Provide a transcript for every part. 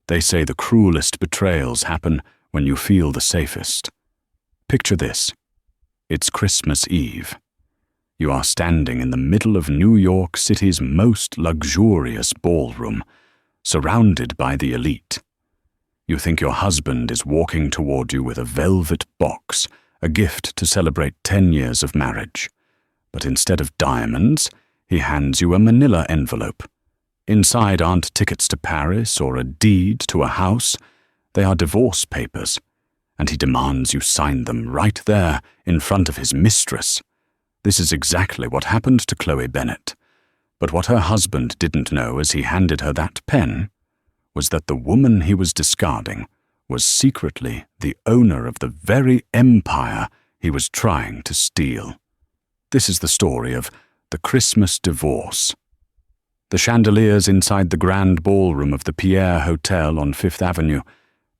They say the cruelest betrayals happen when you feel the safest. Picture this. It's Christmas Eve. You are standing in the middle of New York City's most luxurious ballroom, surrounded by the elite. You think your husband is walking toward you with a velvet box, a gift to celebrate 10 years of marriage. But instead of diamonds, he hands you a manila envelope. Inside aren't tickets to Paris or a deed to a house. They are divorce papers, and he demands you sign them right there in front of his mistress. This is exactly what happened to Chloe Bennet. But what her husband didn't know as he handed her that pen was that the woman he was discarding was secretly the owner of the very empire he was trying to steal. This is the story of the Christmas divorce. The chandeliers inside the grand ballroom of the Pierre Hotel on Fifth Avenue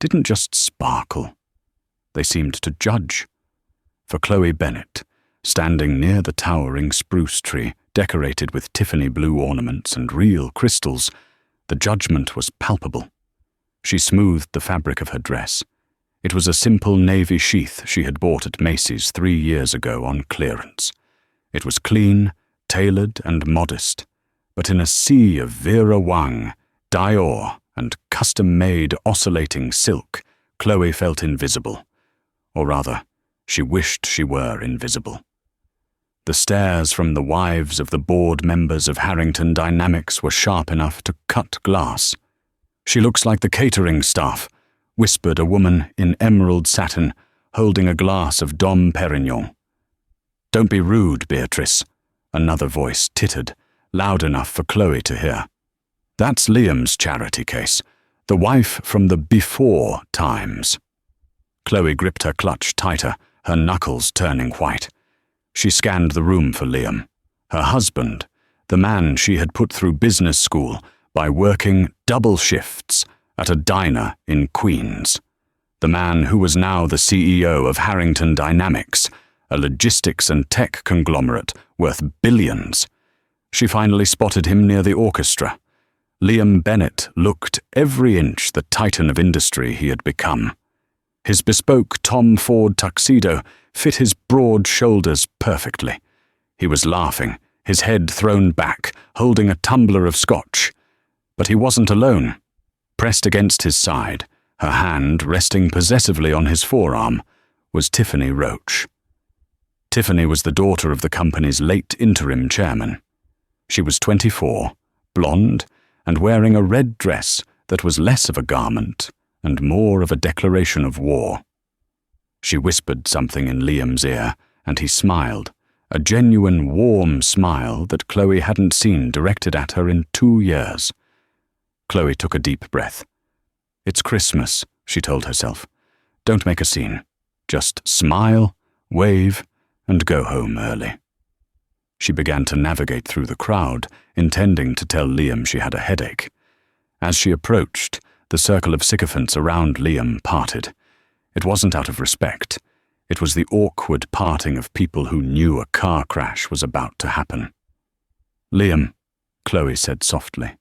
didn't just sparkle. They seemed to judge. For Chloe Bennet, standing near the towering spruce tree, decorated with Tiffany blue ornaments and real crystals, the judgment was palpable. She smoothed the fabric of her dress. It was a simple navy sheath she had bought at Macy's 3 years ago on clearance. It was clean, tailored, and modest, but in a sea of Vera Wang, Dior, and custom-made oscillating silk, Chloe felt invisible. Or rather, she wished she were invisible. The stares from the wives of the board members of Harrington Dynamics were sharp enough to cut glass. "She looks like the catering staff," whispered a woman in emerald satin, holding a glass of Dom Perignon. "Don't be rude, Beatrice," another voice tittered, loud enough for Chloe to hear. "That's Liam's charity case, the wife from the before times." Chloe gripped her clutch tighter, her knuckles turning white. She scanned the room for Liam, her husband, the man she had put through business school by working double shifts at a diner in Queens, the man who was now the CEO of Harrington Dynamics, a logistics and tech conglomerate worth billions. She finally spotted him near the orchestra. Liam Bennet looked every inch the titan of industry he had become. His bespoke Tom Ford tuxedo fit his broad shoulders perfectly. He was laughing, his head thrown back, holding a tumbler of scotch. But he wasn't alone. Pressed against his side, her hand resting possessively on his forearm, was Tiffany Roach. Tiffany was the daughter of the company's late interim chairman. She was 24, blonde, and wearing a red dress that was less of a garment and more of a declaration of war. She whispered something in Liam's ear, and he smiled, a genuine warm smile that Chloe hadn't seen directed at her in 2 years. Chloe took a deep breath. "It's Christmas," she told herself. "Don't make a scene. Just smile, wave, and go home early." She began to navigate through the crowd, intending to tell Liam she had a headache. As she approached, the circle of sycophants around Liam parted. It wasn't out of respect. It was the awkward parting of people who knew a car crash was about to happen. "Liam," Chloe said softly.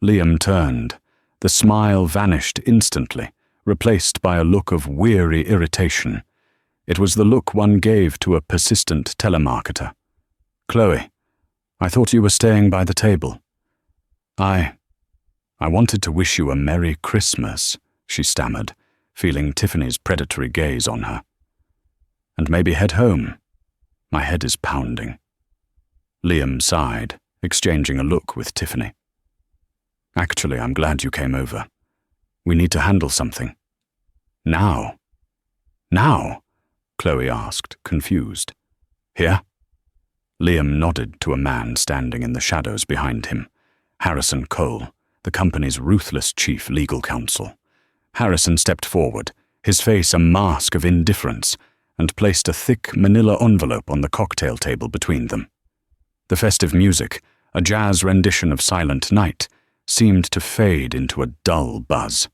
Liam turned. The smile vanished instantly, replaced by a look of weary irritation. It was the look one gave to a persistent telemarketer. "Chloe, I thought you were staying by the table." I wanted to wish you a Merry Christmas," she stammered, feeling Tiffany's predatory gaze on her. "And maybe head home. My head is pounding." Liam sighed, exchanging a look with Tiffany. "Actually, I'm glad you came over. We need to handle something." "Now?" "Now?" Chloe asked, confused. "Here?" Liam nodded to a man standing in the shadows behind him, Harrison Cole, the company's ruthless chief legal counsel. Harrison stepped forward, his face a mask of indifference, and placed a thick manila envelope on the cocktail table between them. The festive music, a jazz rendition of Silent Night, seemed to fade into a dull buzz.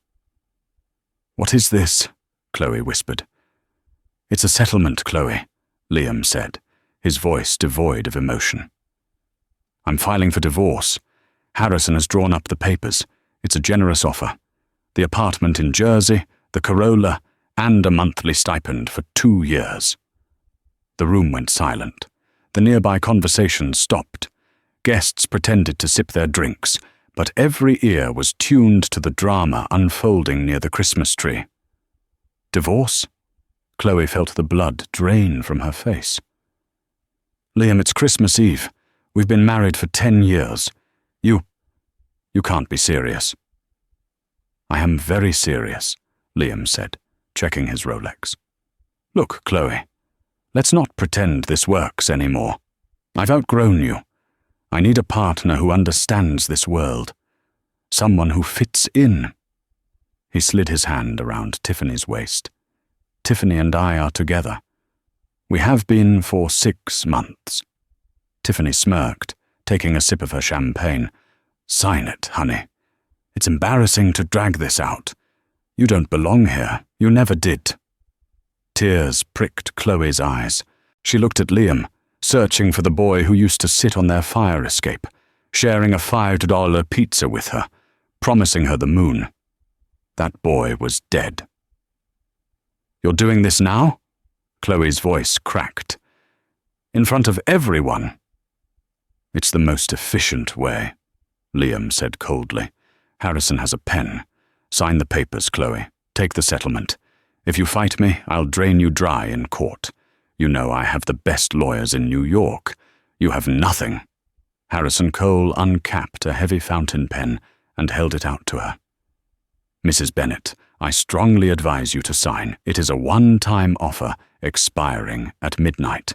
"What is this?" Chloe whispered. "It's a settlement, Chloe," Liam said, his voice devoid of emotion. "I'm filing for divorce. Harrison has drawn up the papers. It's a generous offer. the apartment in Jersey, the Corolla, and a monthly stipend for 2 years. The room went silent. The nearby conversation stopped. Guests pretended to sip their drinks, but every ear was tuned to the drama unfolding near the Christmas tree. Divorce? Chloe felt the blood drain from her face. Liam, it's Christmas Eve. We've been married for 10 years. You can't be serious. I am very serious, Liam said, checking his Rolex. Look, Chloe, let's not pretend this works anymore. I've outgrown you. I need a partner who understands this world. Someone who fits in. He slid his hand around Tiffany's waist. Tiffany and I are together. We have been for 6 months. Tiffany smirked, taking a sip of her champagne. Sign it, honey. It's embarrassing to drag this out. You don't belong here. You never did. Tears pricked Chloe's eyes. She looked at Liam, searching for the boy who used to sit on their fire escape, sharing a $5 pizza with her, promising her the moon. That boy was dead. You're doing this now? Chloe's voice cracked. In front of everyone. It's the most efficient way, Liam said coldly. Harrison has a pen. Sign the papers, Chloe. Take the settlement. If you fight me, I'll drain you dry in court. You know I have the best lawyers in New York. You have nothing. Harrison Cole uncapped a heavy fountain pen and held it out to her. Mrs. Bennet, I strongly advise you to sign. It is a one-time offer expiring at midnight.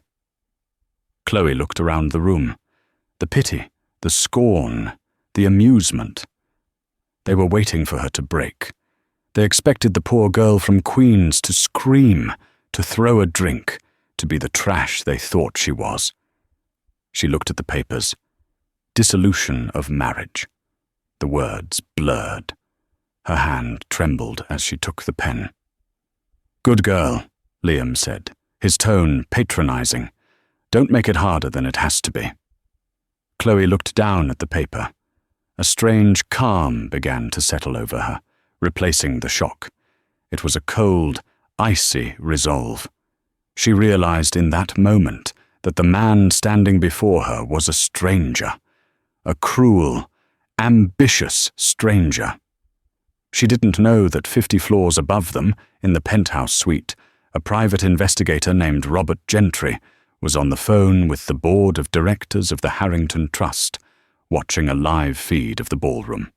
Chloe looked around the room. The pity, the scorn, the amusement. They were waiting for her to break. They expected the poor girl from Queens to scream, to throw a drink, to be the trash they thought she was. She looked at the papers. Dissolution of marriage. The words blurred. Her hand trembled as she took the pen. Good girl, Liam said, his tone patronizing. Don't make it harder than it has to be. Chloe looked down at the paper. A strange calm began to settle over her, replacing the shock. It was a cold, icy resolve. She realized in that moment that the man standing before her was a stranger, a cruel, ambitious stranger. She didn't know that 50 floors above them, in the penthouse suite, a private investigator named Robert Gentry was on the phone with the board of directors of the Harrington Trust, watching a live feed of the ballroom.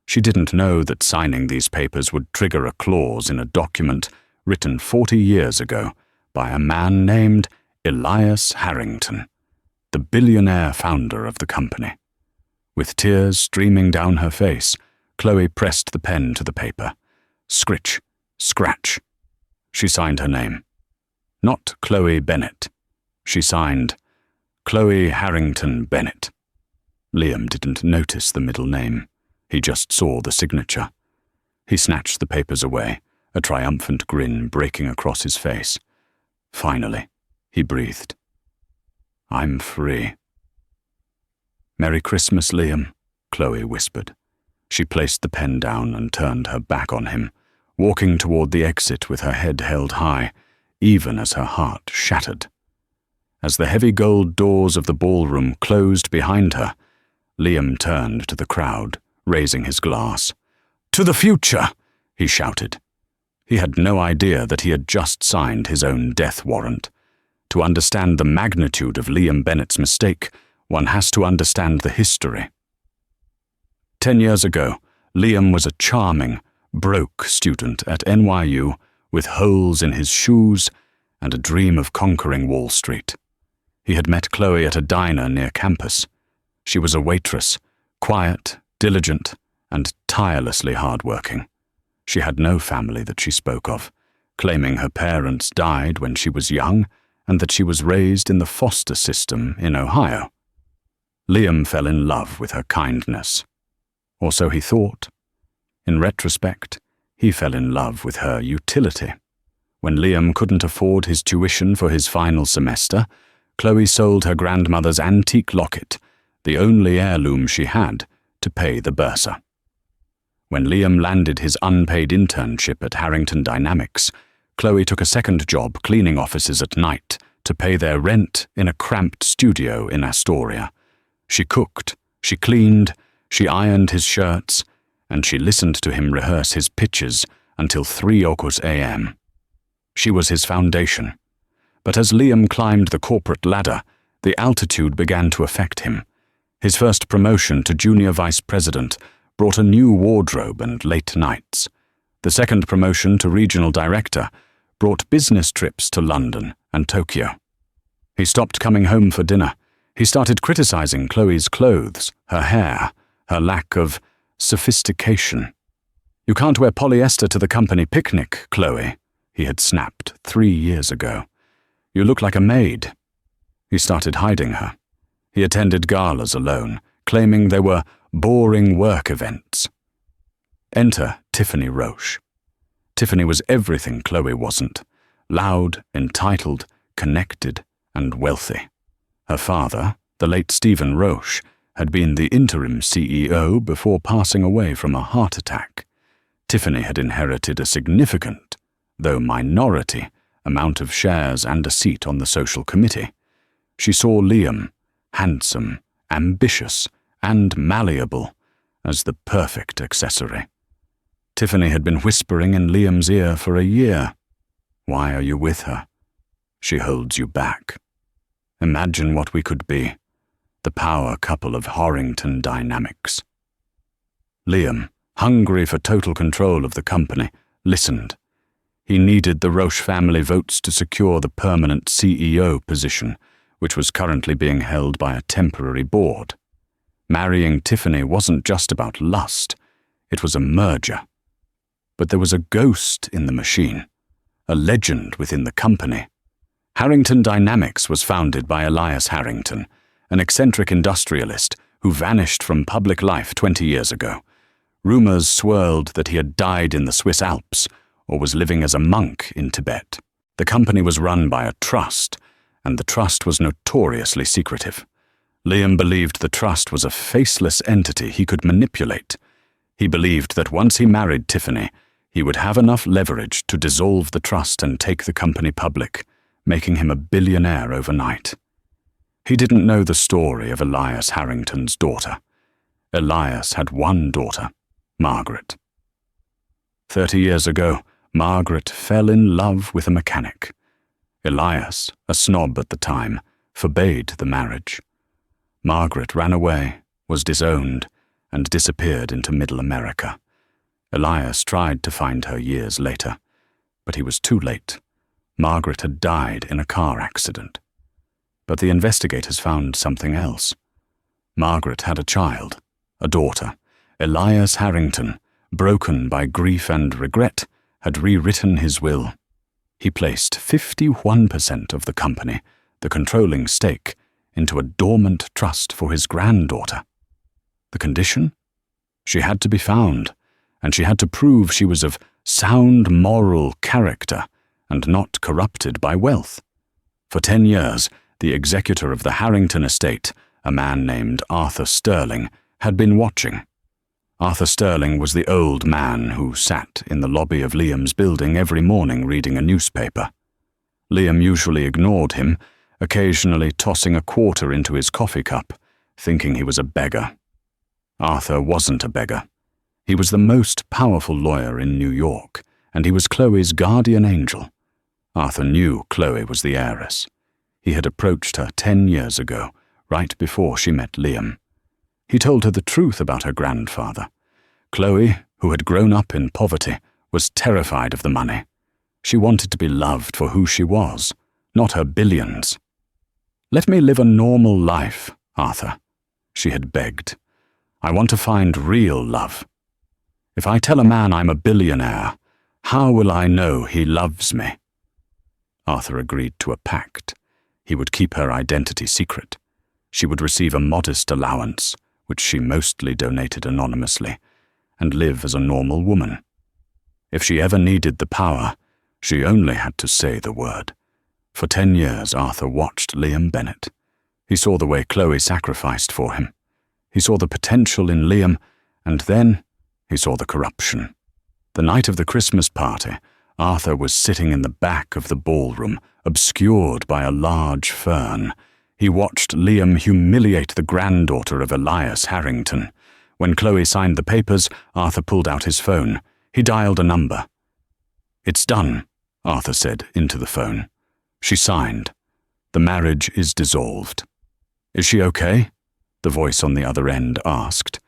She didn't know that signing these papers would trigger a clause in a document written 40 years ago by a man named Elias Harrington, the billionaire founder of the company. With tears streaming down her face, Chloe pressed the pen to the paper. Scritch, scratch. She signed her name. Not Chloe Bennet. She signed Chloe Harrington Bennet. Liam didn't notice the middle name. He just saw the signature. He snatched the papers away, a triumphant grin breaking across his face. Finally, he breathed. I'm free. Merry Christmas, Liam, Chloe whispered. She placed the pen down and turned her back on him, walking toward the exit with her head held high, even as her heart shattered. As the heavy gold doors of the ballroom closed behind her, Liam turned to the crowd, raising his glass. To the future, he shouted. He had no idea that he had just signed his own death warrant. To understand the magnitude of Liam Bennett's mistake, one has to understand the history. 10 years ago, Liam was a charming, broke student at NYU with holes in his shoes and a dream of conquering Wall Street. He had met Chloe at a diner near campus. She was a waitress, quiet, diligent, and tirelessly hardworking. She had no family that she spoke of, claiming her parents died when she was young and that she was raised in the foster system in Ohio. Liam fell in love with her kindness. Or so he thought. In retrospect, he fell in love with her utility. When Liam couldn't afford his tuition for his final semester, Chloe sold her grandmother's antique locket, the only heirloom she had, to pay the bursar. When Liam landed his unpaid internship at Harrington Dynamics, Chloe took a second job cleaning offices at night to pay their rent in a cramped studio in Astoria. She cooked, she cleaned, she ironed his shirts, and she listened to him rehearse his pitches until 3 a.m. She was his foundation. But as Liam climbed the corporate ladder, the altitude began to affect him. His first promotion to junior vice president brought a new wardrobe and late nights. The second promotion to regional director brought business trips to London and Tokyo. He stopped coming home for dinner. He started criticizing Chloe's clothes, her hair, her lack of sophistication. "You can't wear polyester to the company picnic, Chloe," he had snapped 3 years ago. "You look like a maid." He started hiding her. He attended galas alone, claiming they were boring work events. Enter Tiffany Roche. Tiffany was everything Chloe wasn't: loud, entitled, connected, and wealthy. Her father, the late Stephen Roche, had been the interim CEO before passing away from a heart attack. Tiffany had inherited a significant, though minority, amount of shares and a seat on the social committee. She saw Liam, handsome, ambitious, and malleable, as the perfect accessory. Tiffany had been whispering in Liam's ear for a year. "Why are you with her? She holds you back. Imagine what we could be, the power couple of Harrington Dynamics." Liam, hungry for total control of the company, listened. He needed the Roche family votes to secure the permanent CEO position, which was currently being held by a temporary board. Marrying Tiffany wasn't just about lust, it was a merger. But there was a ghost in the machine, a legend within the company. Harrington Dynamics was founded by Elias Harrington, an eccentric industrialist who vanished from public life 20 years ago. Rumors swirled that he had died in the Swiss Alps or was living as a monk in Tibet. The company was run by a trust, and the trust was notoriously secretive. Liam believed the trust was a faceless entity he could manipulate. He believed that once he married Tiffany, he would have enough leverage to dissolve the trust and take the company public, making him a billionaire overnight. He didn't know the story of Elias Harrington's daughter. Elias had one daughter, Margaret. 30 years ago, Margaret fell in love with a mechanic. Elias, a snob at the time, forbade the marriage. Margaret ran away, was disowned, and disappeared into Middle America. Elias tried to find her years later, but he was too late. Margaret had died in a car accident. But the investigators found something else. Margaret had a child, a daughter. Elias Harrington, broken by grief and regret, had rewritten his will. He placed 51% of the company, the controlling stake, into a dormant trust for his granddaughter. The condition? She had to be found, and she had to prove she was of sound moral character and not corrupted by wealth. For 10 years, the executor of the Harrington estate, a man named Arthur Sterling, had been watching. Arthur Sterling was the old man who sat in the lobby of Liam's building every morning reading a newspaper. Liam usually ignored him, occasionally tossing a quarter into his coffee cup, thinking he was a beggar. Arthur wasn't a beggar. He was the most powerful lawyer in New York, and he was Chloe's guardian angel. Arthur knew Chloe was the heiress. He had approached her 10 years ago, right before she met Liam. He told her the truth about her grandfather. Chloe, who had grown up in poverty, was terrified of the money. She wanted to be loved for who she was, not her billions. "Let me live a normal life, Arthur," she had begged. "I want to find real love. If I tell a man I'm a billionaire, how will I know he loves me?" Arthur agreed to a pact. He would keep her identity secret. She would receive a modest allowance, which she mostly donated anonymously, and live as a normal woman. If she ever needed the power, she only had to say the word. For 10 years, Arthur watched Liam Bennett. He saw the way Chloe sacrificed for him. He saw the potential in Liam, and then He saw the corruption. The night of the Christmas party, Arthur was sitting in the back of the ballroom, obscured by a large fern. He watched Liam humiliate the granddaughter of Elias Harrington. When Chloe signed the papers, Arthur pulled out his phone. He dialed a number. "It's done," Arthur said into the phone. She signed. "The marriage is dissolved." "Is she okay?" the voice on the other end asked.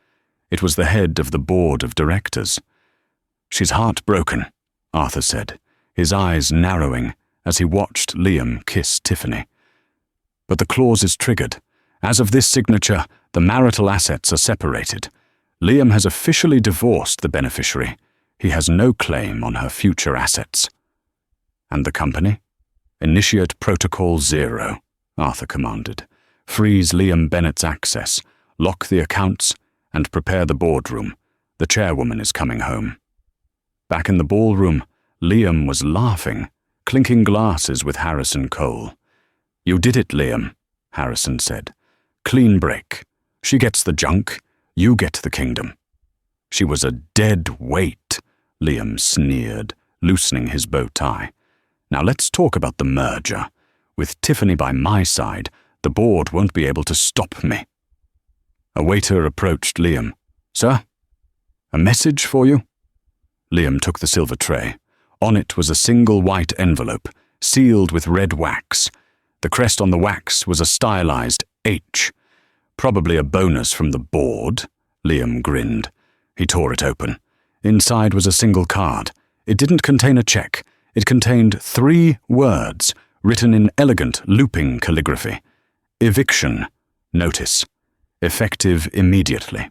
It was the head of the board of directors. "She's heartbroken," Arthur said, his eyes narrowing as he watched Liam kiss Tiffany. "But the clause is triggered. As of this signature, the marital assets are separated. Liam has officially divorced the beneficiary. He has no claim on her future assets." "And the company?" "Initiate Protocol 0, Arthur commanded. "Freeze Liam Bennett's access, lock the accounts, and prepare the boardroom. The chairwoman is coming home." Back in the ballroom, Liam was laughing, clinking glasses with Harrison Cole. "You did it, Liam," Harrison said. "Clean break. She gets the junk, you get the kingdom." "She was a dead weight," Liam sneered, loosening his bow tie. "Now let's talk about the merger. With Tiffany by my side, the board won't be able to stop me." A waiter approached Liam. "Sir? A message for you?" Liam took the silver tray. On it was a single white envelope, sealed with red wax. The crest on the wax was a stylized H. "Probably a bonus from the board," Liam grinned. He tore it open. Inside was a single card. It didn't contain a check. It contained 3 words, written in elegant, looping calligraphy. "Eviction. Notice. Effective immediately."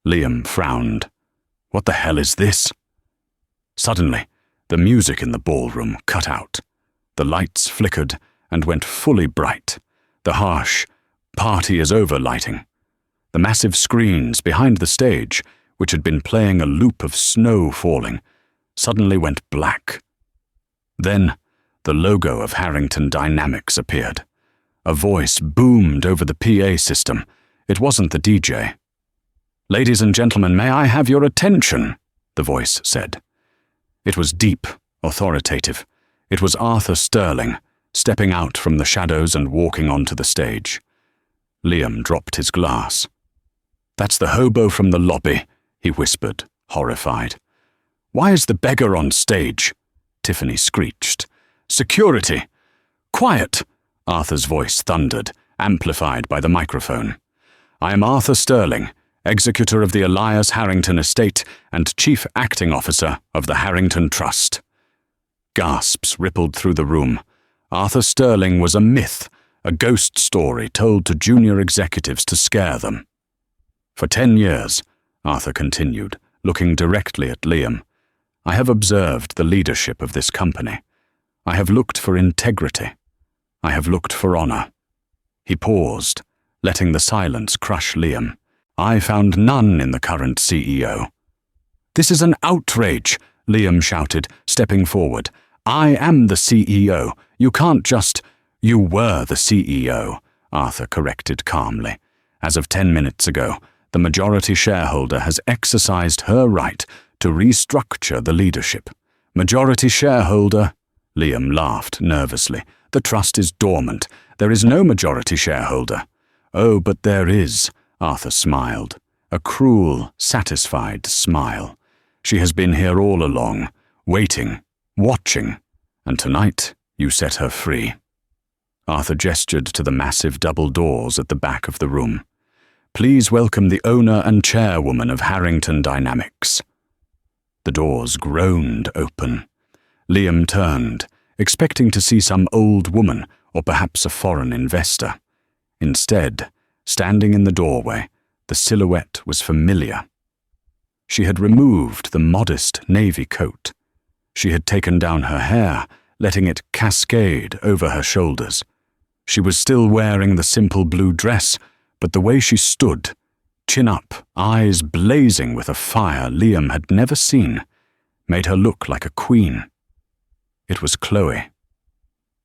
Liam frowned. "What the hell is this?" Suddenly, the music in the ballroom cut out. The lights flickered and went fully bright. The harsh, "party is over" lighting. The massive screens behind the stage, which had been playing a loop of snow falling, suddenly went black. Then, the logo of Harrington Dynamics appeared. A voice boomed over the PA system. It wasn't the DJ. "Ladies and gentlemen, may I have your attention?" the voice said. It was deep, authoritative. It was Arthur Sterling, stepping out from the shadows and walking onto the stage. Liam dropped his glass. "That's the hobo from the lobby," he whispered, horrified. "Why is the beggar on stage?" Tiffany screeched. "Security! Quiet!" Arthur's voice thundered, amplified by the microphone. "I am Arthur Sterling, executor of the Elias Harrington estate and chief acting officer of the Harrington Trust." Gasps rippled through the room. Arthur Sterling was a myth, a ghost story told to junior executives to scare them. "For 10 years, Arthur continued, looking directly at Liam, "I have observed the leadership of this company. I have looked for integrity. I have looked for honor." He paused, letting the silence crush Liam. "I found none in the current CEO." "This is an outrage," Liam shouted, stepping forward. "I am the CEO. You can't just—" "You were the CEO," Arthur corrected calmly. "As of 10 minutes ago, the majority shareholder has exercised her right to restructure the leadership." "Majority shareholder?" Liam laughed nervously. "The trust is dormant. There is no majority shareholder." "Oh, but there is," Arthur smiled. A cruel, satisfied smile. "She has been here all along, waiting, watching, and tonight you set her free." Arthur gestured to the massive double doors at the back of the room. "Please welcome the owner and chairwoman of Harrington Dynamics." The doors groaned open. Liam turned, expecting to see some old woman or perhaps a foreign investor. Instead, standing in the doorway, the silhouette was familiar. She had removed the modest navy coat. She had taken down her hair, letting it cascade over her shoulders. She was still wearing the simple blue dress, but the way she stood, chin up, eyes blazing with a fire Liam had never seen, made her look like a queen. It was Chloe.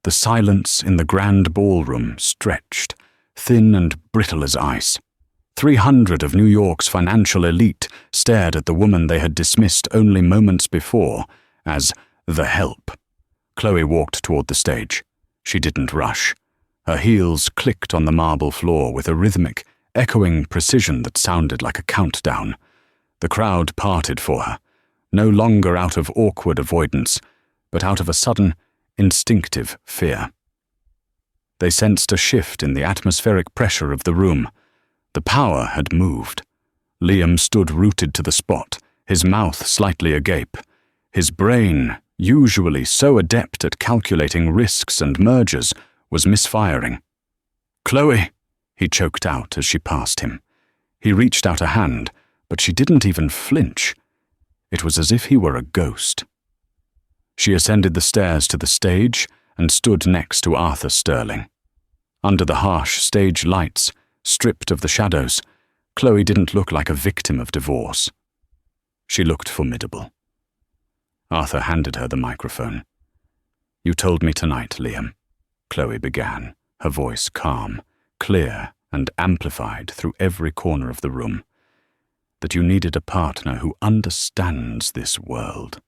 The silence in the grand ballroom stretched, thin and brittle as ice. 300 of New York's financial elite stared at the woman they had dismissed only moments before as the help. Chloe walked toward the stage. She didn't rush. Her heels clicked on the marble floor with a rhythmic, echoing precision that sounded like a countdown. The crowd parted for her, no longer out of awkward avoidance, but out of a sudden, instinctive fear. They sensed a shift in the atmospheric pressure of the room. The power had moved. Liam stood rooted to the spot, his mouth slightly agape. His brain, usually so adept at calculating risks and mergers, was misfiring. "Chloe," he choked out as she passed him. He reached out a hand, but she didn't even flinch. It was as if he were a ghost. She ascended the stairs to the stage and stood next to Arthur Sterling. Under the harsh stage lights, stripped of the shadows, Chloe didn't look like a victim of divorce. She looked formidable. Arthur handed her the microphone. "You told me tonight, Liam," Chloe began, her voice calm, clear, and amplified through every corner of the room, that you needed a partner who understands this world.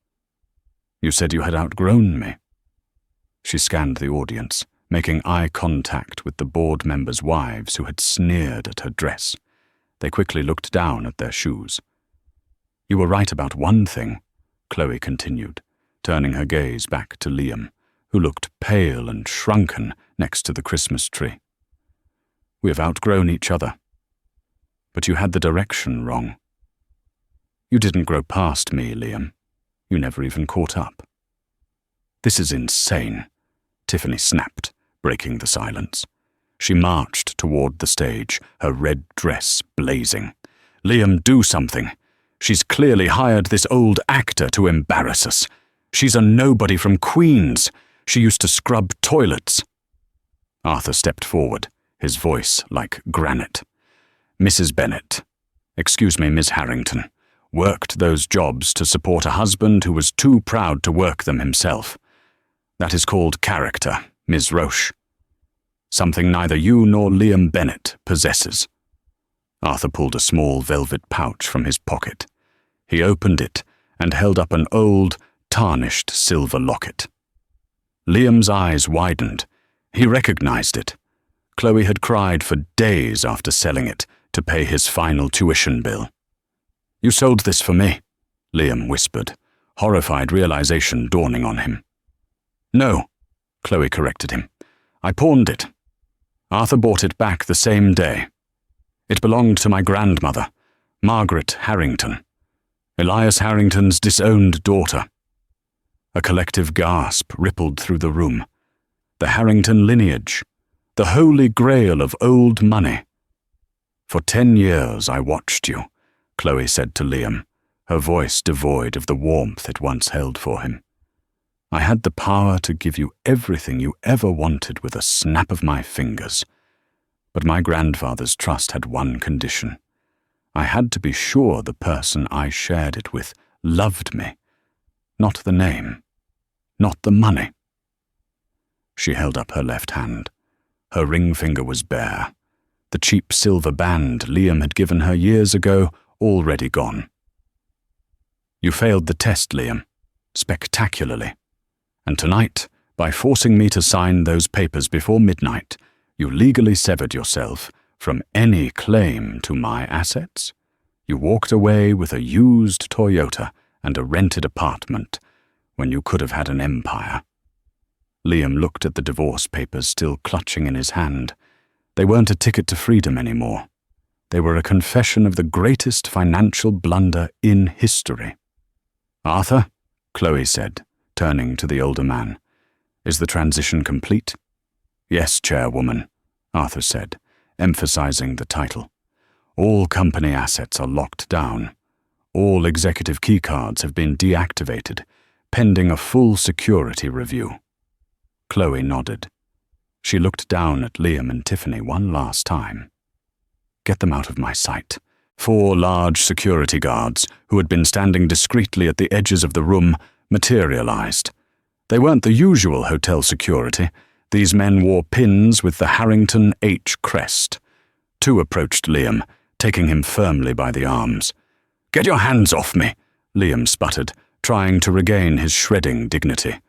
You said you had outgrown me. She scanned the audience, making eye contact with the board members' wives who had sneered at her dress. They quickly looked down at their shoes. "You were right about one thing," Chloe continued, turning her gaze back to Liam, who looked pale and shrunken next to the Christmas tree. "We have outgrown each other. But you had the direction wrong. You didn't grow past me, Liam. You never even caught up." "This is insane," Tiffany snapped, breaking the silence. She marched toward the stage, her red dress blazing. "Liam, do something. She's clearly hired this old actor to embarrass us. She's a nobody from Queens. She used to scrub toilets." Arthur stepped forward, his voice like granite. "Mrs. Bennett, excuse me, Miss Harrington, worked those jobs to support a husband who was too proud to work them himself. That is called character, Ms. Roche. Something neither you nor Liam Bennett possesses." Arthur pulled a small velvet pouch from his pocket. He opened it and held up an old, tarnished silver locket. Liam's eyes widened. He recognized it. Chloe had cried for days after selling it to pay his final tuition bill. "You sold this for me," Liam whispered, horrified realization dawning on him. "No," Chloe corrected him. "I pawned it. Arthur bought it back the same day. It belonged to my grandmother, Margaret Harrington, Elias Harrington's disowned daughter." A collective gasp rippled through the room. The Harrington lineage, the holy grail of old money. "For 10 years I watched you," Chloe said to Liam, her voice devoid of the warmth it once held for him. "I had the power to give you everything you ever wanted with a snap of my fingers. But my grandfather's trust had one condition. I had to be sure the person I shared it with loved me. Not the name. Not the money." She held up her left hand. Her ring finger was bare. The cheap silver band Liam had given her years ago already gone. "You failed the test, Liam. Spectacularly. And tonight, by forcing me to sign those papers before midnight, you legally severed yourself from any claim to my assets. You walked away with a used Toyota and a rented apartment when you could have had an empire." Liam looked at the divorce papers still clutching in his hand. They weren't a ticket to freedom anymore. They were a confession of the greatest financial blunder in history. "Arthur," Chloe said, turning to the older man, "is the transition complete?" "Yes, Chairwoman," Arthur said, emphasizing the title. "All company assets are locked down. All executive keycards have been deactivated, pending a full security review." Chloe nodded. She looked down at Liam and Tiffany one last time. "Get them out of my sight." 4 large security guards, who had been standing discreetly at the edges of the room, materialized. They weren't the usual hotel security. These men wore pins with the Harrington H crest. 2 approached Liam, taking him firmly by the arms. "Get your hands off me," Liam sputtered, trying to regain his shredding dignity.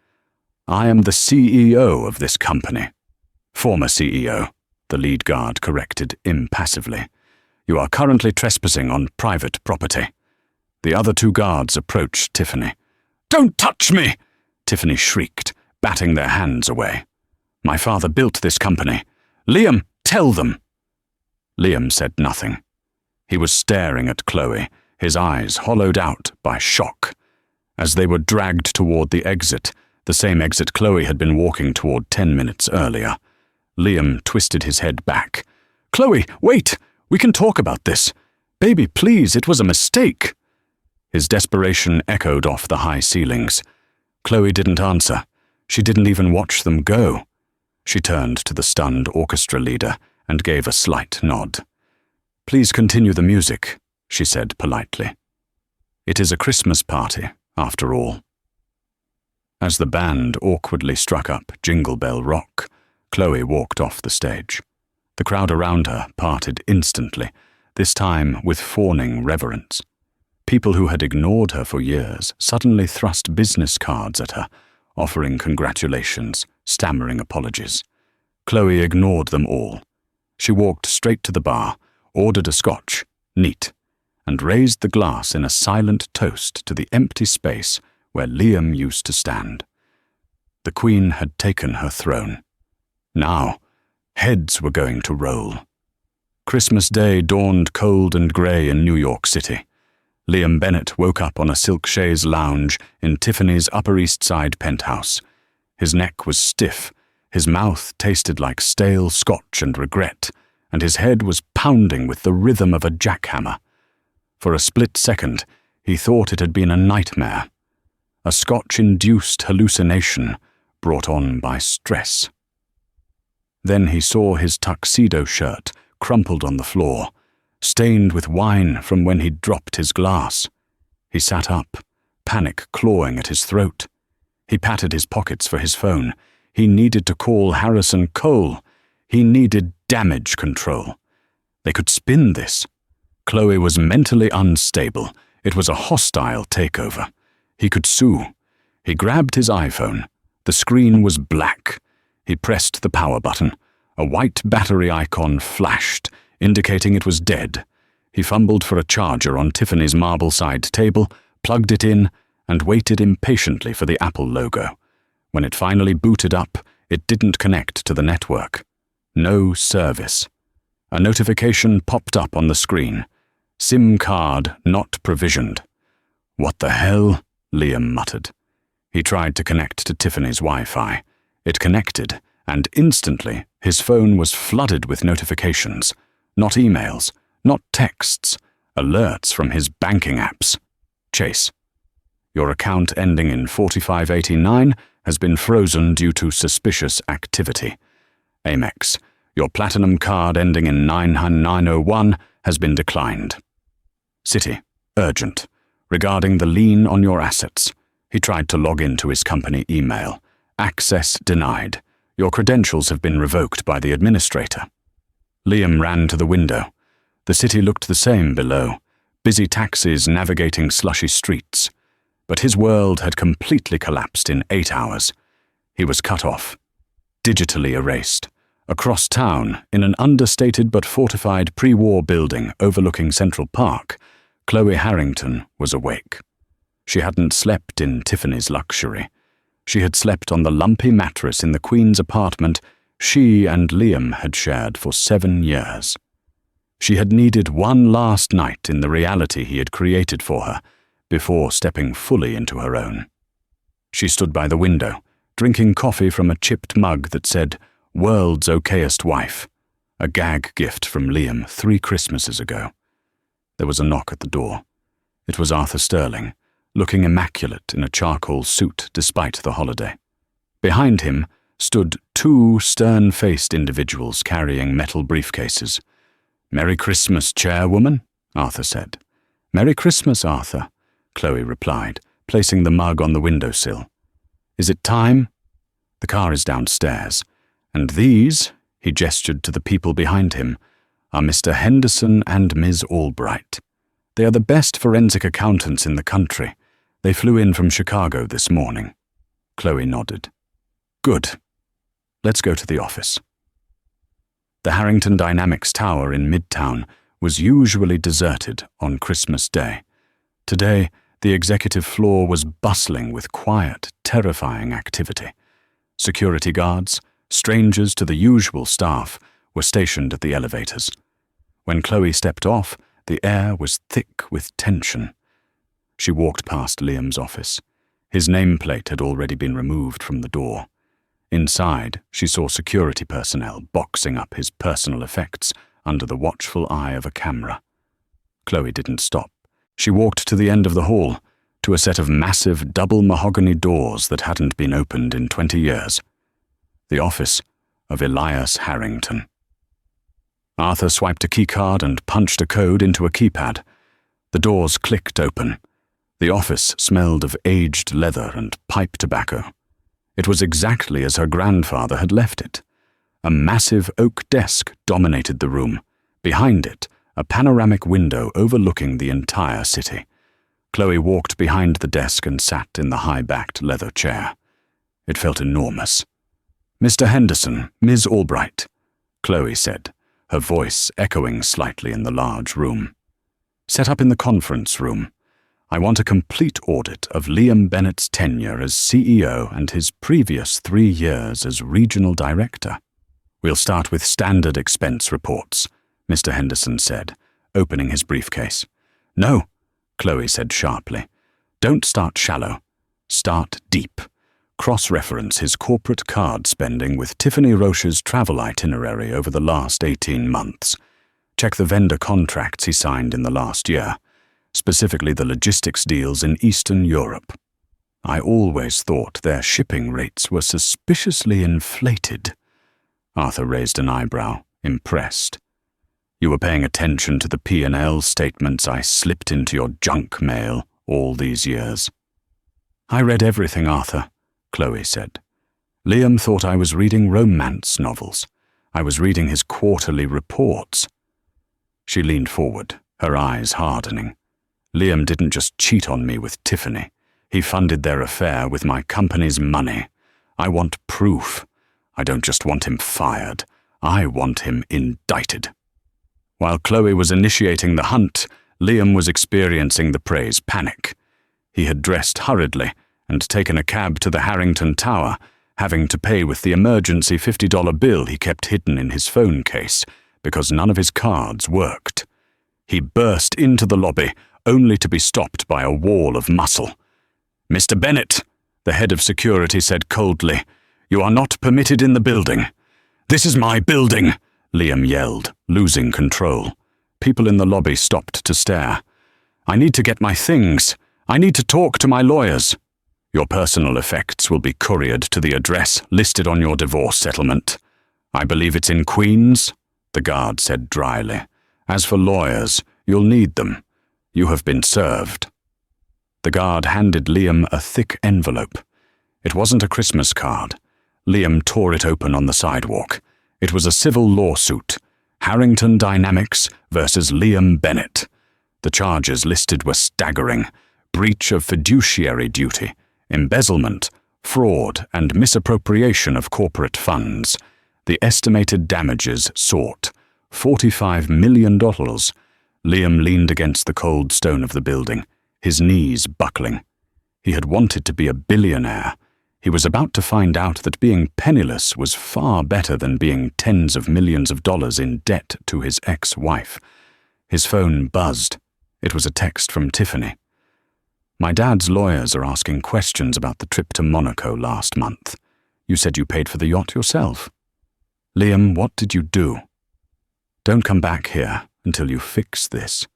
"I am the CEO of this company." "Former CEO," the lead guard corrected impassively. "You are currently trespassing on private property." The other two guards approached Tiffany. "Don't touch me!" Tiffany shrieked, batting their hands away. "My father built this company. Liam, tell them!" Liam said nothing. He was staring at Chloe, his eyes hollowed out by shock. As they were dragged toward the exit, the same exit Chloe had been walking toward 10 minutes earlier, Liam twisted his head back. "Chloe, wait! We can talk about this. Baby, please, it was a mistake." His desperation echoed off the high ceilings. Chloe didn't answer. She didn't even watch them go. She turned to the stunned orchestra leader and gave a slight nod. "Please continue the music," she said politely. "It is a Christmas party, after all." As the band awkwardly struck up Jingle Bell Rock, Chloe walked off the stage. The crowd around her parted instantly, this time with fawning reverence. People who had ignored her for years suddenly thrust business cards at her, offering congratulations, stammering apologies. Chloe ignored them all. She walked straight to the bar, ordered a scotch, neat, and raised the glass in a silent toast to the empty space where Liam used to stand. The Queen had taken her throne. Now, heads were going to roll. Christmas Day dawned cold and grey in New York City. Liam Bennett woke up on a silk chaise lounge in Tiffany's Upper East Side penthouse. His neck was stiff, his mouth tasted like stale scotch and regret, and his head was pounding with the rhythm of a jackhammer. For a split second, he thought it had been a nightmare, a scotch-induced hallucination brought on by stress. Then he saw his tuxedo shirt crumpled on the floor, stained with wine from when he'd dropped his glass. He sat up, panic clawing at his throat. He patted his pockets for his phone. He needed to call Harrison Cole. He needed damage control. They could spin this. Chloe was mentally unstable. It was a hostile takeover. He could sue. He grabbed his iPhone. The screen was black. He pressed the power button. A white battery icon flashed, indicating it was dead. He fumbled for a charger on Tiffany's marble-side table, plugged it in, and waited impatiently for the Apple logo. When it finally booted up, it didn't connect to the network. No service. A notification popped up on the screen. SIM card not provisioned. "What the hell?" Liam muttered. He tried to connect to Tiffany's Wi-Fi. It connected, and instantly his phone was flooded with notifications. Not emails, not texts, alerts from his banking apps. Chase. Your account ending in 4589 has been frozen due to suspicious activity. Amex. Your platinum card ending in 9901 has been declined. Citi. Urgent. Regarding the lien on your assets. He tried to log into his company email. Access denied. Your credentials have been revoked by the administrator. Liam ran to the window. The city looked the same below, busy taxis navigating slushy streets. But his world had completely collapsed in 8 hours. He was cut off, digitally erased. Across town, in an understated but fortified pre-war building overlooking Central Park, Chloe Harrington was awake. She hadn't slept in Tiffany's luxury. She had slept on the lumpy mattress in the Queen's apartment she and Liam had shared for 7 years. She had needed one last night in the reality he had created for her before stepping fully into her own. She stood by the window, drinking coffee from a chipped mug that said, "World's okayest wife," a gag gift from Liam 3 Christmases ago. There was a knock at the door. It was Arthur Sterling, looking immaculate in a charcoal suit despite the holiday. Behind him stood 2 stern-faced individuals carrying metal briefcases. "Merry Christmas, Chairwoman," Arthur said. "Merry Christmas, Arthur," Chloe replied, placing the mug on the windowsill. "Is it time?" "The car is downstairs. And these," he gestured to the people behind him, are Mr. Henderson and Ms. Albright. They are the best forensic accountants in the country. They flew in from Chicago this morning." Chloe nodded. "Good. Let's go to the office." The Harrington Dynamics Tower in Midtown was usually deserted on Christmas Day. Today, the executive floor was bustling with quiet, terrifying activity. Security guards, strangers to the usual staff, were stationed at the elevators. When Chloe stepped off, the air was thick with tension. She walked past Liam's office. His nameplate had already been removed from the door. Inside, she saw security personnel boxing up his personal effects under the watchful eye of a camera. Chloe didn't stop. She walked to the end of the hall, to a set of massive double mahogany doors that hadn't been opened in 20 years. The office of Elias Harrington. Arthur swiped a keycard and punched a code into a keypad. The doors clicked open. The office smelled of aged leather and pipe tobacco. It was exactly as her grandfather had left it. A massive oak desk dominated the room. Behind it, a panoramic window overlooking the entire city. Chloe walked behind the desk and sat in the high-backed leather chair. It felt enormous. "Mr. Henderson, Ms. Albright," Chloe said, her voice echoing slightly in the large room. "Set up in the conference room. I want a complete audit of Liam Bennett's tenure as CEO and his previous 3 years as regional director. We'll start with standard expense reports," Mr. Henderson said, opening his briefcase. "No," Chloe said sharply. "Don't start shallow. Start deep. Cross-reference his corporate card spending with Tiffany Roche's travel itinerary over the last 18 months. Check the vendor contracts he signed in the last year, specifically the logistics deals in Eastern Europe. I always thought their shipping rates were suspiciously inflated." Arthur raised an eyebrow, impressed. "You were paying attention to the P&L statements I slipped into your junk mail all these years." "I read everything, Arthur," Chloe said. "Liam thought I was reading romance novels. I was reading his quarterly reports." She leaned forward, her eyes hardening. "Liam didn't just cheat on me with Tiffany. He funded their affair with my company's money. I want proof. I don't just want him fired. I want him indicted." While Chloe was initiating the hunt, Liam was experiencing the prey's panic. He had dressed hurriedly and taken a cab to the Harrington Tower, having to pay with the emergency $50 bill he kept hidden in his phone case because none of his cards worked. He burst into the lobby, only to be stopped by a wall of muscle. "Mr. Bennett," the head of security said coldly, "you are not permitted in the building." "This is my building," Liam yelled, losing control. People in the lobby stopped to stare. "I need to get my things. I need to talk to my lawyers." "Your personal effects will be couriered to the address listed on your divorce settlement. I believe it's in Queens," the guard said dryly. "As for lawyers, you'll need them. You have been served." The guard handed Liam a thick envelope. It wasn't a Christmas card. Liam tore it open on the sidewalk. It was a civil lawsuit. Harrington Dynamics versus Liam Bennett. The charges listed were staggering: breach of fiduciary duty, embezzlement, fraud, and misappropriation of corporate funds. The estimated damages sought: $45 million. Liam leaned against the cold stone of the building, his knees buckling. He had wanted to be a billionaire. He was about to find out that being penniless was far better than being tens of millions of dollars in debt to his ex-wife. His phone buzzed. It was a text from Tiffany. "My dad's lawyers are asking questions about the trip to Monaco last month. You said you paid for the yacht yourself. Liam, what did you do? Don't come back here until you fix this."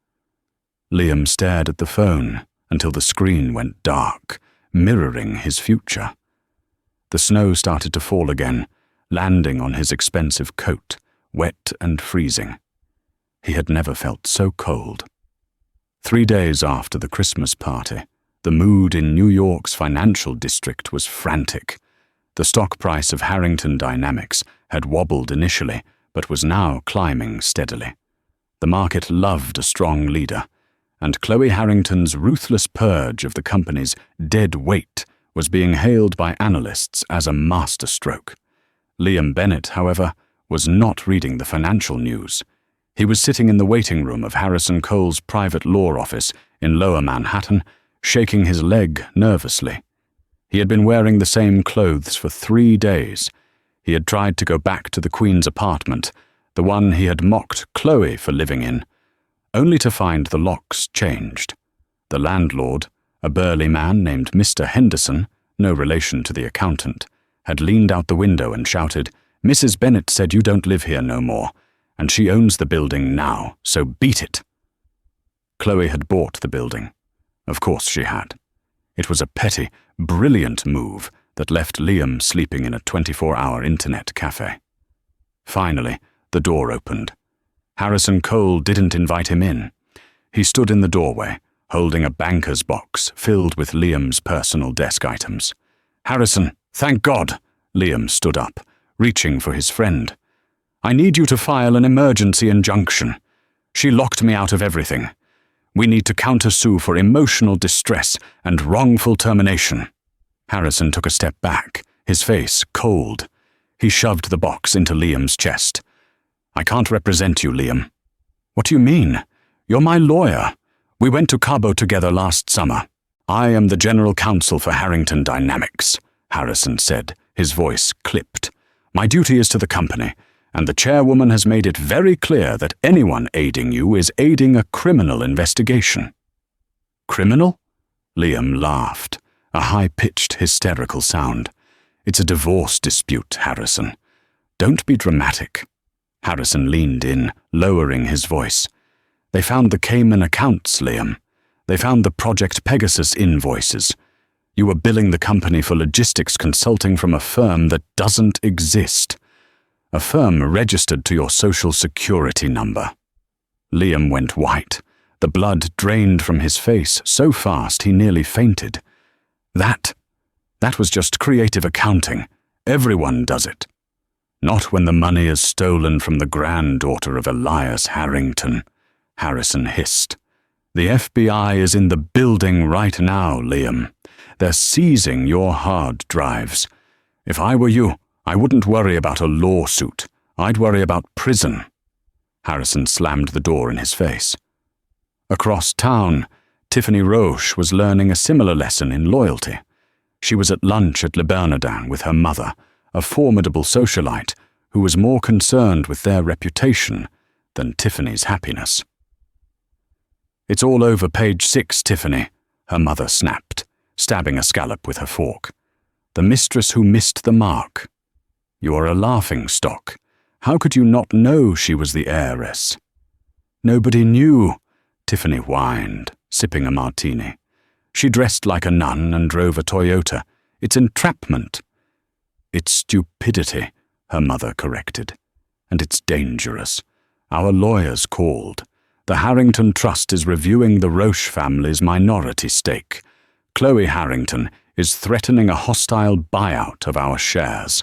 Liam stared at the phone until the screen went dark, mirroring his future. The snow started to fall again, landing on his expensive coat, wet and freezing. He had never felt so cold. 3 days after the Christmas party, the mood in New York's financial district was frantic. The stock price of Harrington Dynamics had wobbled initially, but was now climbing steadily. The market loved a strong leader, and Chloe Harrington's ruthless purge of the company's dead weight was being hailed by analysts as a masterstroke. Liam Bennett, however, was not reading the financial news. He was sitting in the waiting room of Harrison Cole's private law office in Lower Manhattan, shaking his leg nervously. He had been wearing the same clothes for 3 days. He had tried to go back to the Queen's apartment, the one he had mocked Chloe for living in, only to find the locks changed. The landlord, a burly man named Mr. Henderson, no relation to the accountant, had leaned out the window and shouted, "Mrs. Bennett said you don't live here no more, and she owns the building now, so beat it." Chloe had bought the building. Of course she had. It was a petty, brilliant move that left Liam sleeping in a 24-hour internet cafe. Finally, the door opened. Harrison Cole didn't invite him in. He stood in the doorway, holding a banker's box filled with Liam's personal desk items. "Harrison, thank God!" Liam stood up, reaching for his friend. "I need you to file an emergency injunction. She locked me out of everything. We need to countersue for emotional distress and wrongful termination." Harrison took a step back, his face cold. He shoved the box into Liam's chest. "I can't represent you, Liam." "What do you mean? You're my lawyer. We went to Cabo together last summer." "I am the general counsel for Harrington Dynamics," Harrison said, his voice clipped. "My duty is to the company, and the chairwoman has made it very clear that anyone aiding you is aiding a criminal investigation." "Criminal?" Liam laughed, a high-pitched, hysterical sound. "It's a divorce dispute, Harrison. Don't be dramatic." Harrison leaned in, lowering his voice. "They found the Cayman accounts, Liam. They found the Project Pegasus invoices. You were billing the company for logistics consulting from a firm that doesn't exist. A firm registered to your social security number." Liam went white. The blood drained from his face so fast he nearly fainted. That was just creative accounting. Everyone does it. "Not when the money is stolen from the granddaughter of Elias Harrington," Harrison hissed. "The FBI is in the building right now, Liam. They're seizing your hard drives. If I were you, I wouldn't worry about a lawsuit. I'd worry about prison." Harrison slammed the door in his face. Across town, Tiffany Roche was learning a similar lesson in loyalty. She was at lunch at Le Bernardin with her mother, a formidable socialite who was more concerned with their reputation than Tiffany's happiness. "It's all over page 6, Tiffany," her mother snapped, stabbing a scallop with her fork. "The mistress who missed the mark. You are a laughingstock. How could you not know she was the heiress?" "Nobody knew," Tiffany whined, sipping a martini. "She dressed like a nun and drove a Toyota. It's entrapment." "It's stupidity," her mother corrected. "And it's dangerous. Our lawyers called. The Harrington Trust is reviewing the Roche family's minority stake. Chloe Harrington is threatening a hostile buyout of our shares."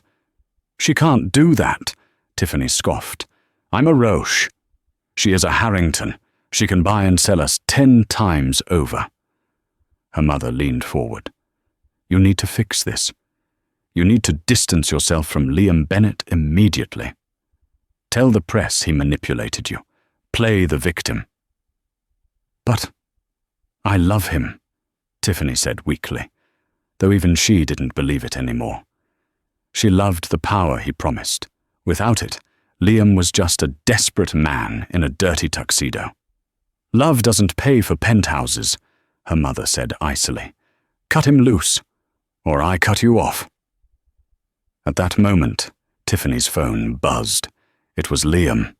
"She can't do that," Tiffany scoffed. "I'm a Roche. She is a Harrington. She can buy and sell us 10 times over." Her mother leaned forward. "You need to fix this. You need to distance yourself from Liam Bennett immediately. Tell the press he manipulated you. Play the victim." "But I love him," Tiffany said weakly, though even she didn't believe it anymore. She loved the power he promised. Without it, Liam was just a desperate man in a dirty tuxedo. "Love doesn't pay for penthouses," her mother said icily. "Cut him loose, or I cut you off." At that moment, Tiffany's phone buzzed. It was Liam.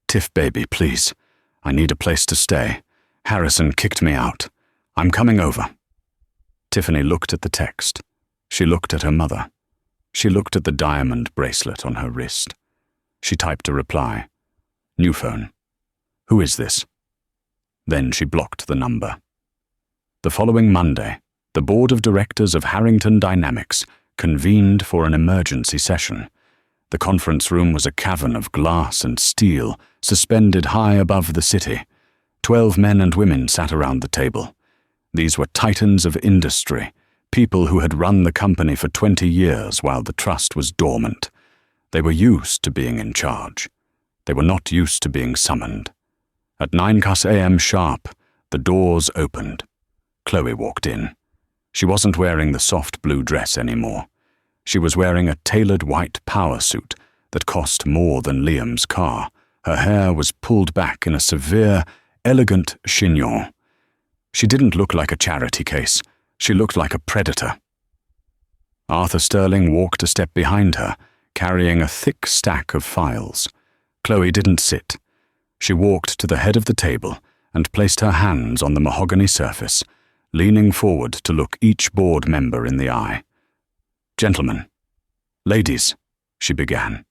"Tiff, baby, please. I need a place to stay. Harrison kicked me out. I'm coming over." Tiffany looked at the text. She looked at her mother. She looked at the diamond bracelet on her wrist. She typed a reply. "New phone. Who is this?" Then she blocked the number. The following Monday, the board of directors of Harrington Dynamics convened for an emergency session. The conference room was a cavern of glass and steel, suspended high above the city. 12 men and women sat around the table. These were titans of industry, people who had run the company for 20 years while the trust was dormant. They were used to being in charge. They were not used to being summoned. At 9 a.m. sharp, the doors opened. Chloe walked in. She wasn't wearing the soft blue dress anymore. She was wearing a tailored white power suit that cost more than Liam's car. Her hair was pulled back in a severe, elegant chignon. She didn't look like a charity case. She looked like a predator. Arthur Sterling walked a step behind her, carrying a thick stack of files. Chloe didn't sit. She walked to the head of the table and placed her hands on the mahogany surface, leaning forward to look each board member in the eye. "Gentlemen, ladies," she began.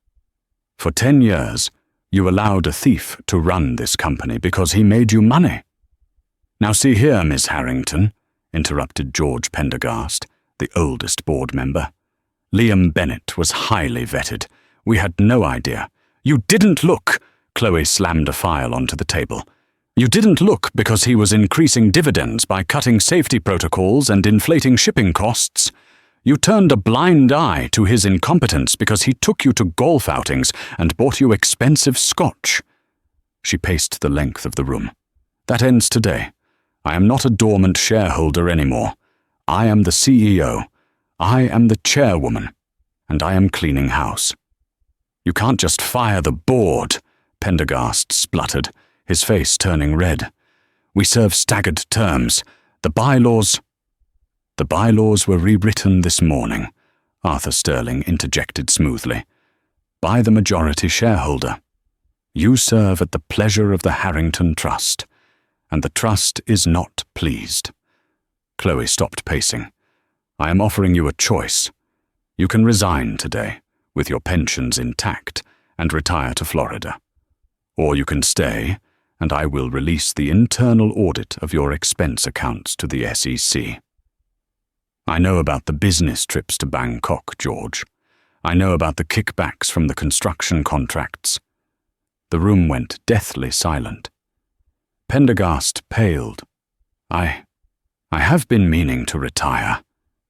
"For 10 years, you allowed a thief to run this company because he made you money." "Now see here, Miss Harrington," interrupted George Pendergast, the oldest board member. "Liam Bennett was highly vetted. We had no idea." "You didn't look," Chloe slammed a file onto the table. "You didn't look because he was increasing dividends by cutting safety protocols and inflating shipping costs. You turned a blind eye to his incompetence because he took you to golf outings and bought you expensive scotch." She paced the length of the room. "That ends today. I am not a dormant shareholder anymore. I am the CEO. I am the chairwoman. And I am cleaning house." "You can't just fire the board," Pendergast spluttered, his face turning red. "We serve staggered terms. The bylaws were rewritten this morning," Arthur Sterling interjected smoothly, "by the majority shareholder. You serve at the pleasure of the Harrington Trust, and the Trust is not pleased." Chloe stopped pacing. "I am offering you a choice. You can resign today, with your pensions intact, and retire to Florida. Or you can stay, and I will release the internal audit of your expense accounts to the SEC. I know about the business trips to Bangkok, George. I know about the kickbacks from the construction contracts." The room went deathly silent. Pendergast paled. I have been meaning to retire,"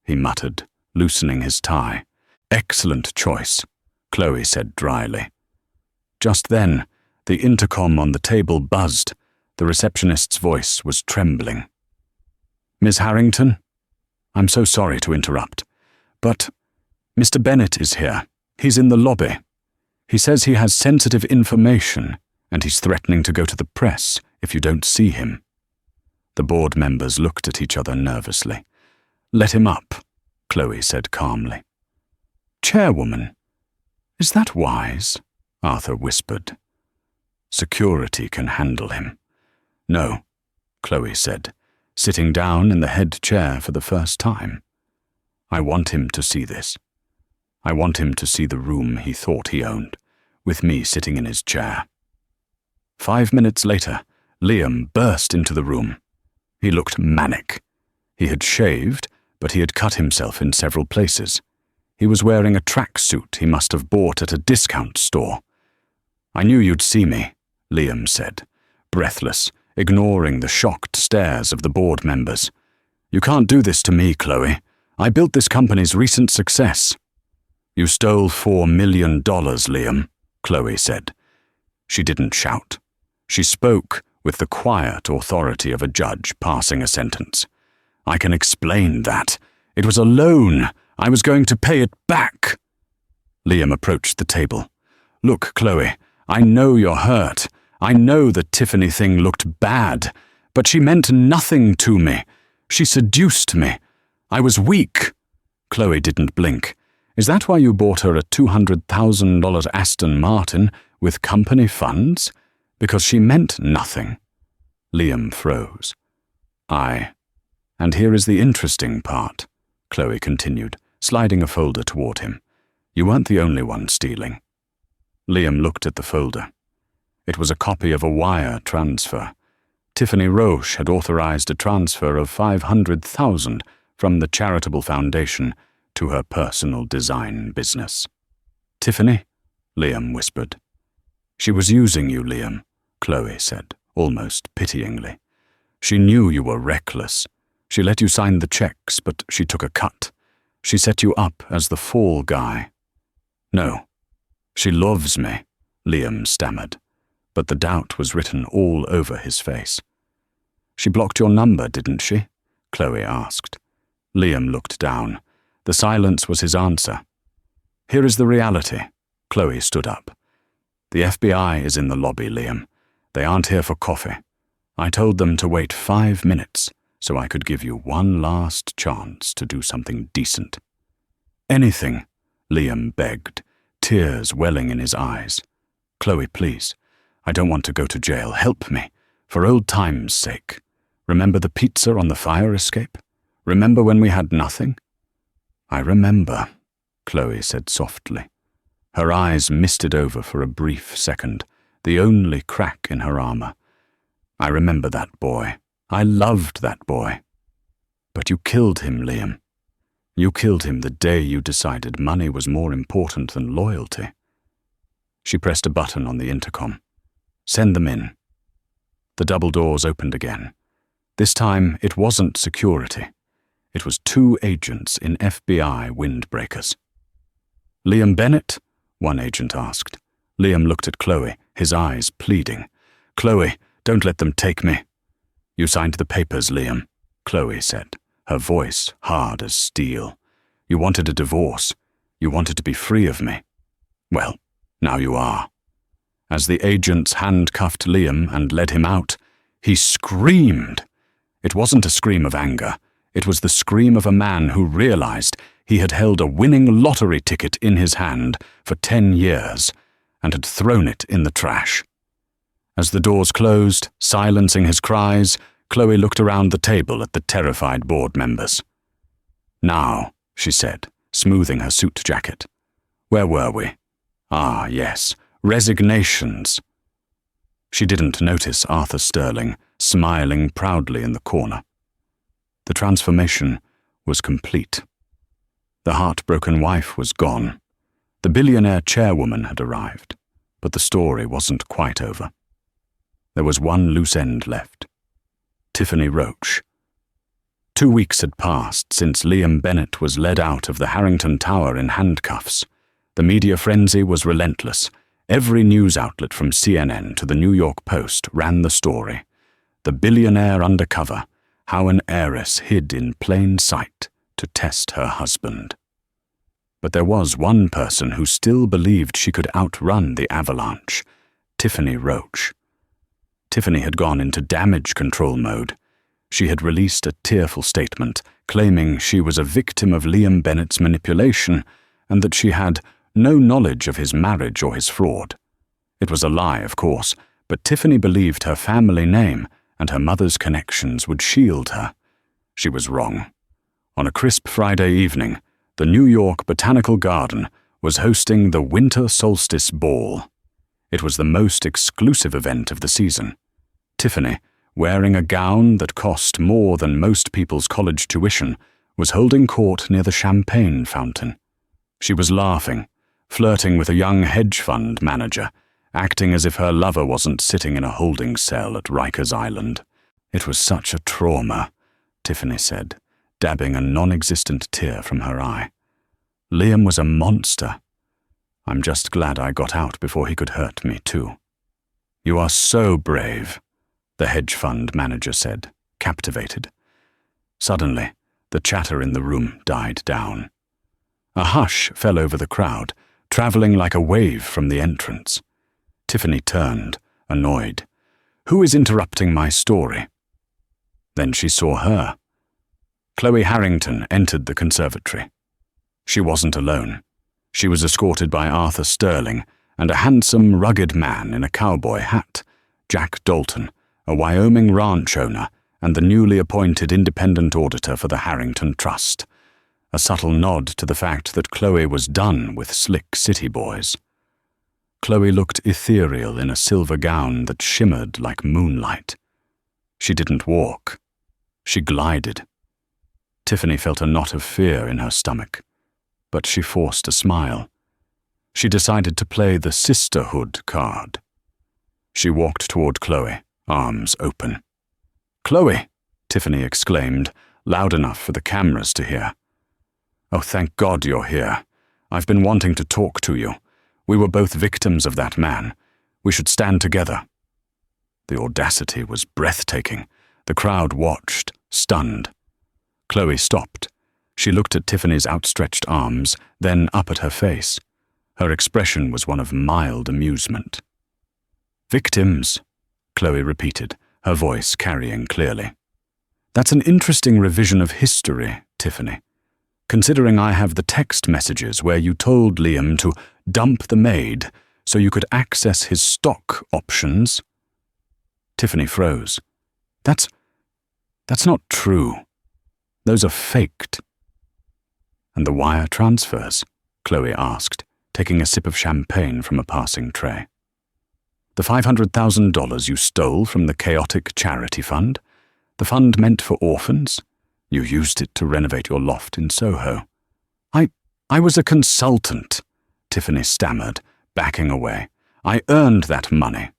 he muttered, loosening his tie. "Excellent choice," Chloe said dryly. Just then, the intercom on the table buzzed. The receptionist's voice was trembling. "Miss Harrington? I'm so sorry to interrupt, but Mr. Bennett is here. He's in the lobby. He says he has sensitive information, and he's threatening to go to the press if you don't see him." The board members looked at each other nervously. "Let him up," Chloe said calmly. "Chairwoman, is that wise?" Arthur whispered. "Security can handle him." "No," Chloe said, sitting down in the head chair for the first time. "I want him to see this. I want him to see the room he thought he owned, with me sitting in his chair." 5 minutes later, Liam burst into the room. He looked manic. He had shaved, but he had cut himself in several places. He was wearing a tracksuit he must have bought at a discount store. "I knew you'd see me," Liam said, breathless, ignoring the shocked stares of the board members. "You can't do this to me, Chloe. I built this company's recent success." "You stole $4 million, Liam," Chloe said. She didn't shout. She spoke with the quiet authority of a judge passing a sentence. "I can explain that. It was a loan. I was going to pay it back." Liam approached the table. "Look, Chloe, I know you're hurt. I know the Tiffany thing looked bad, but she meant nothing to me. She seduced me. I was weak." Chloe didn't blink. "Is that why you bought her a $200,000 Aston Martin with company funds? Because she meant nothing." Liam froze. And here is the interesting part," Chloe continued, sliding a folder toward him. "You weren't the only one stealing." Liam looked at the folder. It was a copy of a wire transfer. Tiffany Roche had authorized a transfer of $500,000 from the charitable foundation to her personal design business. "Tiffany?" Liam whispered. She was using you, Liam, Chloe said, almost pityingly. She knew you were reckless. She let you sign the checks, but she took a cut. She set you up as the fall guy. No, she loves me, Liam stammered, but the doubt was written all over his face. She blocked your number, didn't she? Chloe asked. Liam looked down. The silence was his answer. Here is the reality. Chloe stood up. The FBI is in the lobby, Liam. They aren't here for coffee. I told them to wait 5 minutes so I could give you one last chance to do something decent. Anything, Liam begged, tears welling in his eyes. Chloe, please. I don't want to go to jail. Help me. For old time's sake. Remember the pizza on the fire escape? Remember when we had nothing? I remember, Chloe said softly. Her eyes misted over for a brief second, the only crack in her armor. I remember that boy. I loved that boy. But you killed him, Liam. You killed him the day you decided money was more important than loyalty. She pressed a button on the intercom. Send them in. The double doors opened again. This time it wasn't security. It was 2 agents in FBI windbreakers. Liam Bennett? One agent asked. Liam looked at Chloe, his eyes pleading. Chloe, don't let them take me. You signed the papers, Liam, Chloe said, her voice hard as steel. You wanted a divorce. You wanted to be free of me. Well, now you are. As the agents handcuffed Liam and led him out, he screamed. It wasn't a scream of anger. It was the scream of a man who realized he had held a winning lottery ticket in his hand for 10 years and had thrown it in the trash. As the doors closed, silencing his cries, Chloe looked around the table at the terrified board members. Now, she said, smoothing her suit jacket. Where were we? Ah, yes, resignations. She didn't notice Arthur Sterling, smiling proudly in the corner. The transformation was complete. The heartbroken wife was gone. The billionaire chairwoman had arrived, but the story wasn't quite over. There was one loose end left. Tiffany Roach. 2 weeks had passed since Liam Bennett was led out of the Harrington Tower in handcuffs. The media frenzy was relentless. Every news outlet from CNN to the New York Post ran the story. The billionaire undercover, how an heiress hid in plain sight to test her husband. But there was one person who still believed she could outrun the avalanche, Tiffany Roach. Tiffany had gone into damage control mode. She had released a tearful statement claiming she was a victim of Liam Bennett's manipulation and that she had no knowledge of his marriage or his fraud. It was a lie, of course, but Tiffany believed her family name and her mother's connections would shield her. She was wrong. On a crisp Friday evening, the New York Botanical Garden was hosting the Winter Solstice Ball. It was the most exclusive event of the season. Tiffany, wearing a gown that cost more than most people's college tuition, was holding court near the champagne fountain. She was laughing, flirting with a young hedge fund manager, acting as if her lover wasn't sitting in a holding cell at Rikers Island. It was such a trauma, Tiffany said, dabbing a non-existent tear from her eye. Liam was a monster. I'm just glad I got out before he could hurt me, too. You are so brave, the hedge fund manager said, captivated. Suddenly, the chatter in the room died down. A hush fell over the crowd, traveling like a wave from the entrance. Tiffany turned, annoyed. Who is interrupting my story? Then she saw her. Chloe Harrington entered the conservatory. She wasn't alone. She was escorted by Arthur Sterling and a handsome, rugged man in a cowboy hat, Jack Dalton, a Wyoming ranch owner and the newly appointed independent auditor for the Harrington Trust. A subtle nod to the fact that Chloe was done with slick city boys. Chloe looked ethereal in a silver gown that shimmered like moonlight. She didn't walk. She glided. Tiffany felt a knot of fear in her stomach, but she forced a smile. She decided to play the sisterhood card. She walked toward Chloe, arms open. "Chloe!" Tiffany exclaimed, loud enough for the cameras to hear. "Oh, thank God you're here. I've been wanting to talk to you. We were both victims of that man. We should stand together." The audacity was breathtaking. The crowd watched, stunned. Chloe stopped. She looked at Tiffany's outstretched arms, then up at her face. Her expression was one of mild amusement. "Victims," Chloe repeated, her voice carrying clearly. "That's an interesting revision of history, Tiffany. Considering I have the text messages where you told Liam to dump the maid so you could access his stock options." Tiffany froze. That's not true. Those are faked." "And the wire transfers?" Chloe asked, taking a sip of champagne from a passing tray. "The $500,000 you stole from the chaotic charity fund? The fund meant for orphans? You used it to renovate your loft in Soho." I was a consultant," Tiffany stammered, backing away. "I earned that money."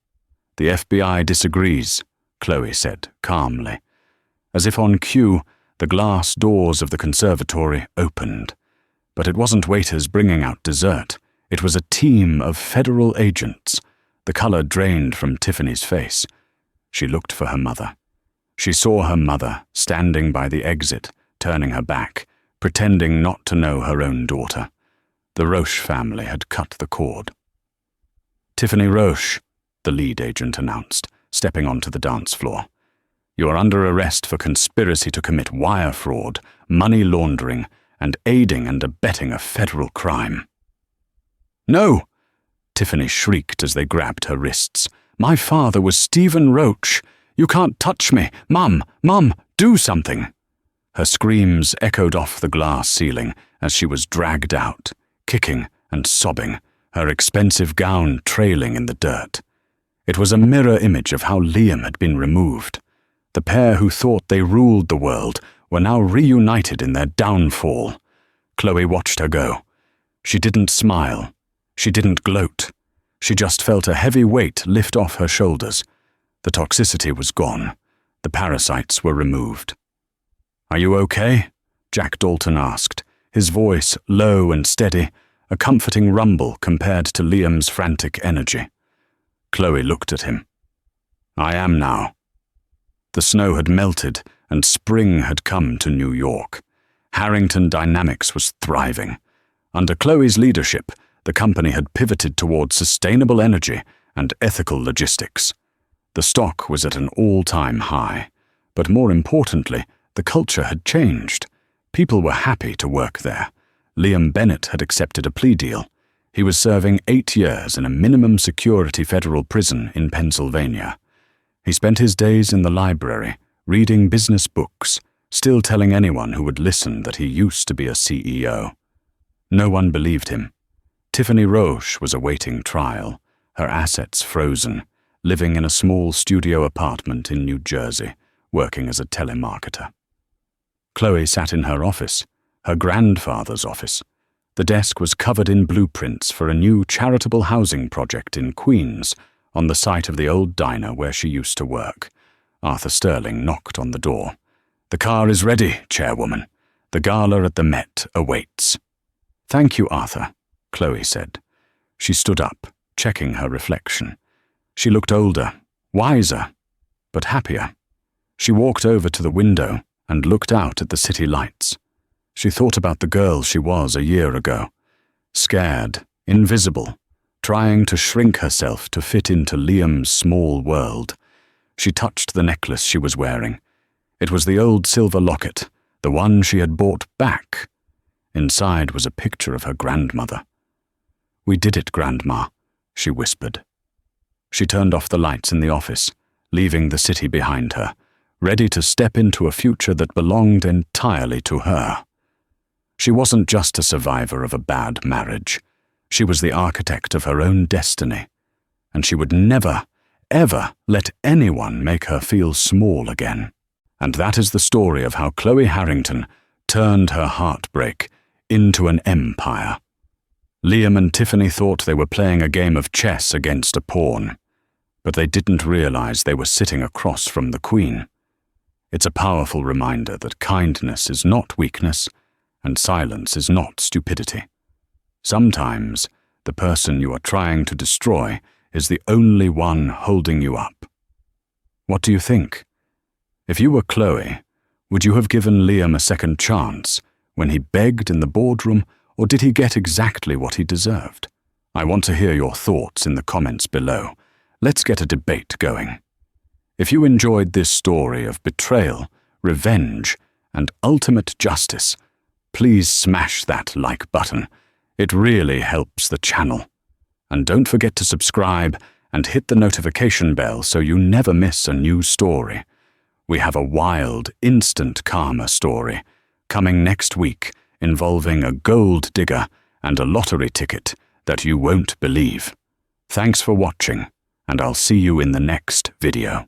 "The FBI disagrees," Chloe said calmly. As if on cue, the glass doors of the conservatory opened. But it wasn't waiters bringing out dessert. It was a team of federal agents. The color drained from Tiffany's face. She looked for her mother. She saw her mother standing by the exit, turning her back, pretending not to know her own daughter. The Roche family had cut the cord. "Tiffany Roche," the lead agent announced, stepping onto the dance floor. "You are under arrest for conspiracy to commit wire fraud, money laundering, and aiding and abetting a federal crime." "No!" Tiffany shrieked as they grabbed her wrists. "My father was Stephen Roche. You can't touch me. Mum, do something." Her screams echoed off the glass ceiling as she was dragged out, kicking and sobbing, her expensive gown trailing in the dirt. It was a mirror image of how Liam had been removed. The pair who thought they ruled the world were now reunited in their downfall. Chloe watched her go. She didn't smile. She didn't gloat. She just felt a heavy weight lift off her shoulders. The toxicity was gone. The parasites were removed. "Are you okay?" Jack Dalton asked, his voice low and steady, a comforting rumble compared to Liam's frantic energy. Chloe looked at him. "I am now." The snow had melted and spring had come to New York. Harrington Dynamics was thriving. Under Chloe's leadership, the company had pivoted towards sustainable energy and ethical logistics. The stock was at an all-time high, but more importantly, the culture had changed. People were happy to work there. Liam Bennett had accepted a plea deal. He was serving 8 years in a minimum security federal prison in Pennsylvania. He spent his days in the library, reading business books, still telling anyone who would listen that he used to be a CEO. No one believed him. Tiffany Roche was awaiting trial, her assets frozen, living in a small studio apartment in New Jersey, working as a telemarketer. Chloe sat in her office, her grandfather's office. The desk was covered in blueprints for a new charitable housing project in Queens, on the site of the old diner where she used to work. Arthur Sterling knocked on the door. "The car is ready, Chairwoman. The gala at the Met awaits." "Thank you, Arthur," Chloe said. She stood up, checking her reflection. She looked older, wiser, but happier. She walked over to the window and looked out at the city lights. She thought about the girl she was a year ago, scared, invisible, trying to shrink herself to fit into Liam's small world. She touched the necklace she was wearing. It was the old silver locket, the one she had bought back. Inside was a picture of her grandmother. "We did it, Grandma," she whispered. She turned off the lights in the office, leaving the city behind her, ready to step into a future that belonged entirely to her. She wasn't just a survivor of a bad marriage. She was the architect of her own destiny, and she would never, ever let anyone make her feel small again. And that is the story of how Chloe Harrington turned her heartbreak into an empire. Liam and Tiffany thought they were playing a game of chess against a pawn, but they didn't realize they were sitting across from the Queen. It's a powerful reminder that kindness is not weakness, and silence is not stupidity. Sometimes, the person you are trying to destroy is the only one holding you up. What do you think? If you were Chloe, would you have given Liam a second chance when he begged in the boardroom, or did he get exactly what he deserved? I want to hear your thoughts in the comments below. Let's get a debate going. If you enjoyed this story of betrayal, revenge, and ultimate justice, please smash that like button. It really helps the channel. And don't forget to subscribe and hit the notification bell so you never miss a new story. We have a wild, instant karma story coming next week involving a gold digger and a lottery ticket that you won't believe. Thanks for watching, and I'll see you in the next video.